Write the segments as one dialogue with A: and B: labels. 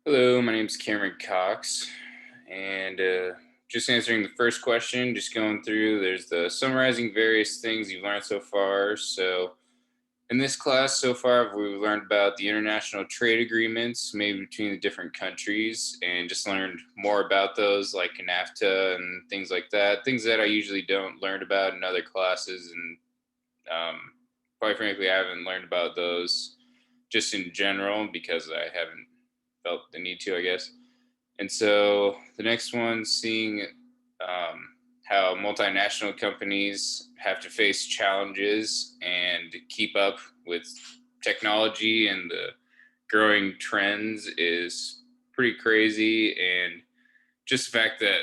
A: Hello, my name's Cameron Cox, and just answering the first question, just going through, there's the summarizing various things you've learned so far. So, in this class so far, we've learned about the international trade agreements made between the different countries and just learned more about those, like NAFTA and things like that. Things that I usually don't learn about in other classes. And quite frankly, I haven't learned about those just in general because I haven't felt the need to, I guess. And so the next one, seeing how multinational companies have to face challenges and keep up with technology and the growing trends is pretty crazy. And just the fact that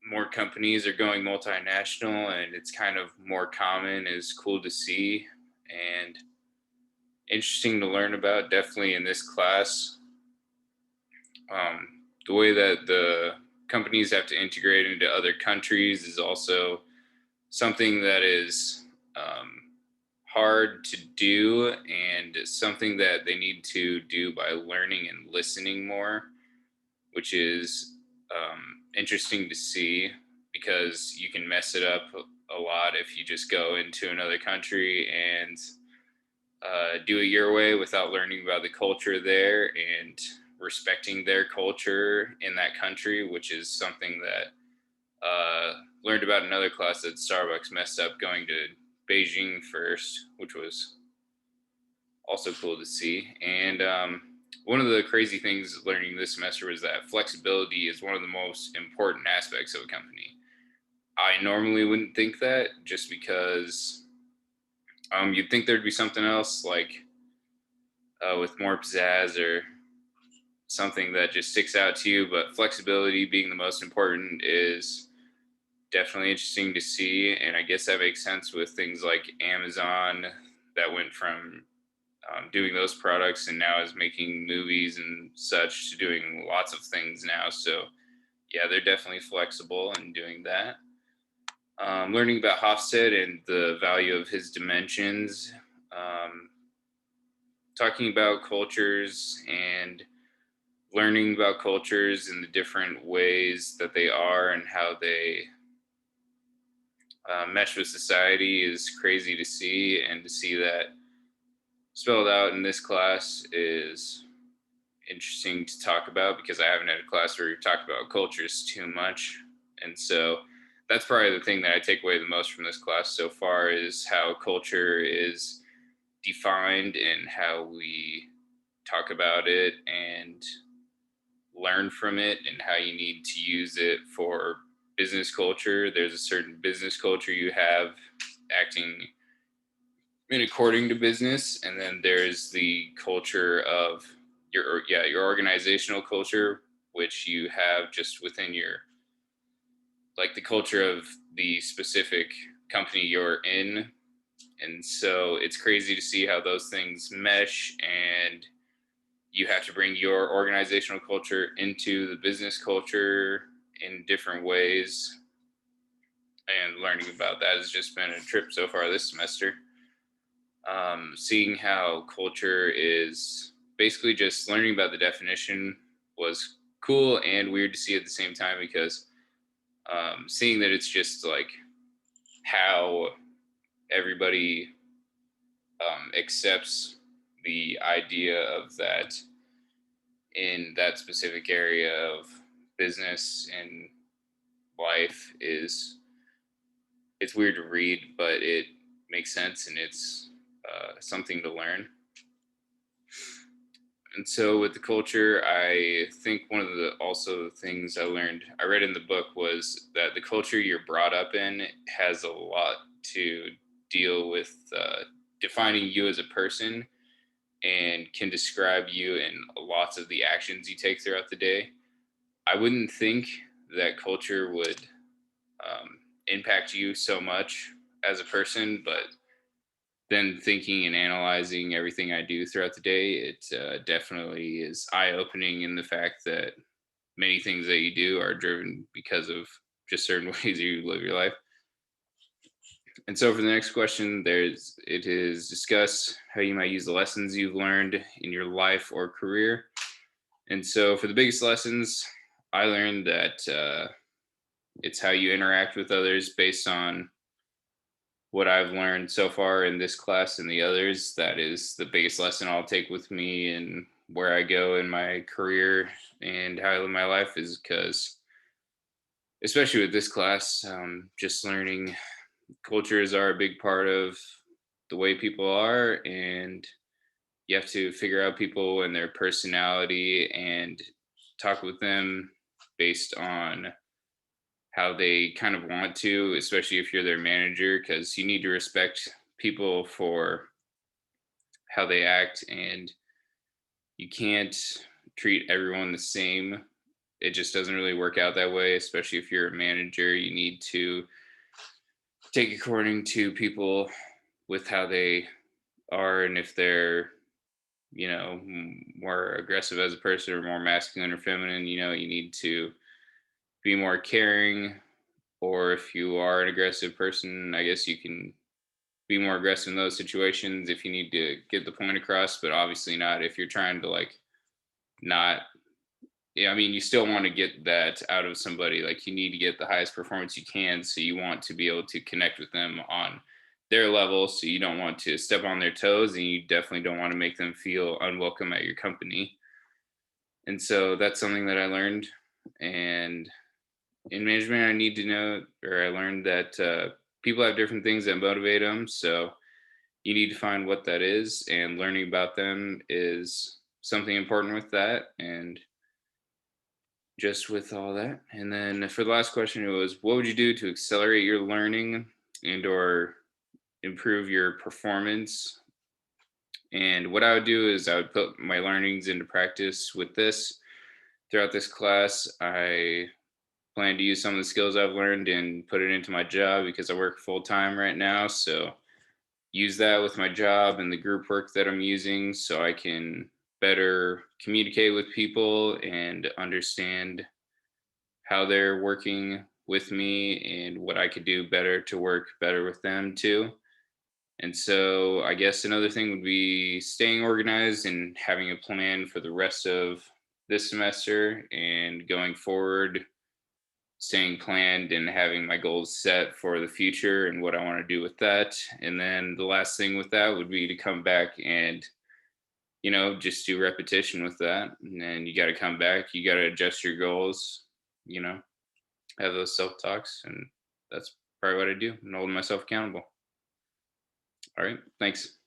A: more companies are going multinational and it's kind of more common is cool to see and interesting to learn about, definitely in this class. The way that the companies have to integrate into other countries is also something that is hard to do and something that they need to do by learning and listening more, which is interesting to see because you can mess it up a lot if you just go into another country and do it your way without learning about the culture there and respecting their culture in that country, which is something that learned about in another class that Starbucks messed up going to Beijing first, which was also cool to see. And one of the crazy things learning this semester was that flexibility is one of the most important aspects of a company. I normally wouldn't think that just because you'd think there'd be something else like with more pizzazz or something that just sticks out to you, but flexibility being the most important is definitely interesting to see. And I guess that makes sense with things like Amazon that went from doing those products and now is making movies and such to doing lots of things now. So, yeah, they're definitely flexible in doing that. Learning about Hofstede and the value of his dimensions, um, talking about cultures and learning about cultures and the different ways that they are and how they mesh with society is crazy to see, and to see that spelled out in this class is interesting to talk about because I haven't had a class where we talk about cultures too much. And so that's probably the thing that I take away the most from this class so far is how culture is defined and how we talk about it and learn from it and how you need to use it for business culture. There's a certain business culture you have acting in according to business, and then there's the culture of your organizational culture, which you have just within your like the culture of the specific company you're in. And so it's crazy to see how those things mesh, and you have to bring your organizational culture into the business culture in different ways. And learning about that has just been a trip so far this semester. Seeing how culture is basically just learning about the definition was cool and weird to see at the same time because seeing that it's just like how everybody accepts the idea of that in that specific area of business and life is it's weird to read, but it makes sense and it's something to learn. And so with the culture, I think one of the also things I read in the book was that the culture you're brought up in has a lot to deal with defining you as a person and can describe you in lots of the actions you take throughout the day. I wouldn't think that culture would impact you so much as a person, but then thinking and analyzing everything I do throughout the day, it definitely is eye opening in the fact that many things that you do are driven because of just certain ways you live your life. And so for the next question, it is discuss how you might use the lessons you've learned in your life or career. And so for the biggest lessons, I learned that it's how you interact with others based on what I've learned so far in this class and the others. That is the biggest lesson I'll take with me and where I go in my career and how I live my life is because, especially with this class, just learning cultures are a big part of the way people are. And you have to figure out people and their personality and talk with them based on how they kind of want to, especially if you're their manager, because you need to respect people for how they act and you can't treat everyone the same. It just doesn't really work out that way, especially if you're a manager. You need to take according to people with how they are and if they're, more aggressive as a person or more masculine or feminine, you need to be more caring. Or if you are an aggressive person, I guess you can be more aggressive in those situations if you need to get the point across, but obviously not if you're trying to like not. Yeah, I mean, you still want to get that out of somebody. Like you need to get the highest performance you can, so you want to be able to connect with them on their level. So you don't want to step on their toes, and you definitely don't want to make them feel unwelcome at your company. And so that's something that I learned. And in management, I need to know, or I learned that people have different things that motivate them. So you need to find what that is, and learning about them is something important with that. And just with all that. And then for the last question, it was, what would you do to accelerate your learning and or improve your performance? And what I would do is I would put my learnings into practice with this throughout this class. I plan to use some of the skills I've learned and put it into my job because I work full time right now. So use that with my job and the group work that I'm using so I can better communicate with people and understand how they're working with me and what I could do better to work better with them too. And so I guess another thing would be staying organized and having a plan for the rest of this semester and going forward, staying planned and having my goals set for the future and what I want to do with that. And then the last thing with that would be to come back and, just do repetition with that. And then you got to come back, you got to adjust your goals, you know, have those self talks, and that's probably what I do and holding myself accountable. All right, thanks.